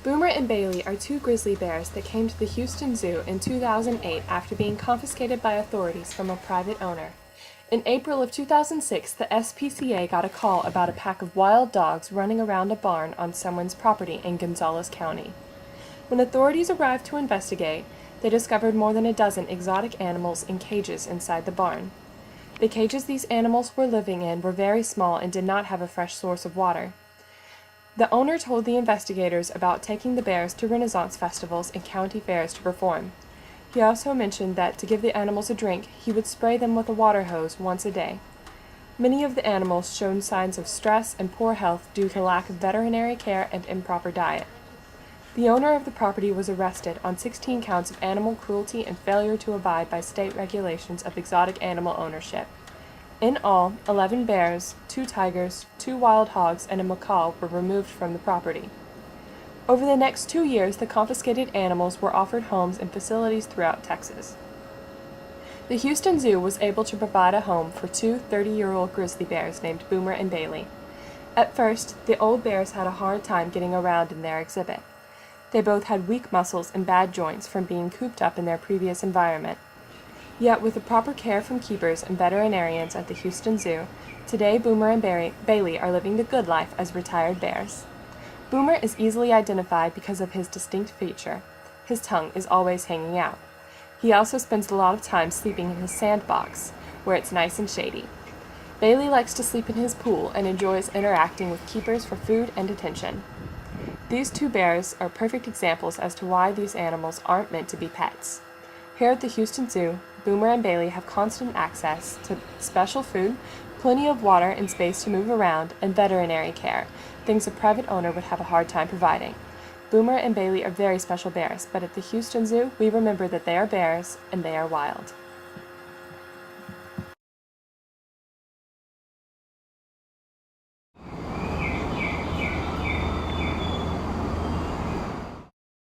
Boomer and Bailey are two grizzly bears that came to the Houston Zoo in 2008 after being confiscated by authorities from a private owner. In April of 2006, the SPCA got a call about a pack of wild dogs running around a barn on someone's property in Gonzales County. When authorities arrived to investigate, they discovered more than a dozen exotic animals in cages inside the barn. The cages these animals were living in were very small and did not have a fresh source of water. The owner told the investigators about taking the bears to Renaissance festivals and county fairs to perform. He also mentioned that to give the animals a drink, he would spray them with a water hose once a day. Many of the animals showed signs of stress and poor health due to lack of veterinary care and improper diet. The owner of the property was arrested on 16 counts of animal cruelty and failure to abide by state regulations of exotic animal ownership. In all, 11 bears, 2 tigers, 2 wild hogs, and a macaw were removed from the property. Over the next 2 years, the confiscated animals were offered homes in facilities throughout Texas. The Houston Zoo was able to provide a home for two 30-year-old grizzly bears named Boomer and Bailey. At first, the old bears had a hard time getting around in their exhibit. They both had weak muscles and bad joints from being cooped up in their previous environment. Yet, with the proper care from keepers and veterinarians at the Houston Zoo, today Boomer and Bailey are living the good life as retired bears. Boomer is easily identified because of his distinct feature. His tongue is always hanging out. He also spends a lot of time sleeping in his sandbox, where it's nice and shady. Bailey likes to sleep in his pool and enjoys interacting with keepers for food and attention. These two bears are perfect examples as to why these animals aren't meant to be pets. Here at the Houston Zoo, Boomer and Bailey have constant access to special food, plenty of water and space to move around, and veterinary care, things a private owner would have a hard time providing. Boomer and Bailey are very special bears, but at the Houston Zoo, we remember that they are bears and they are wild.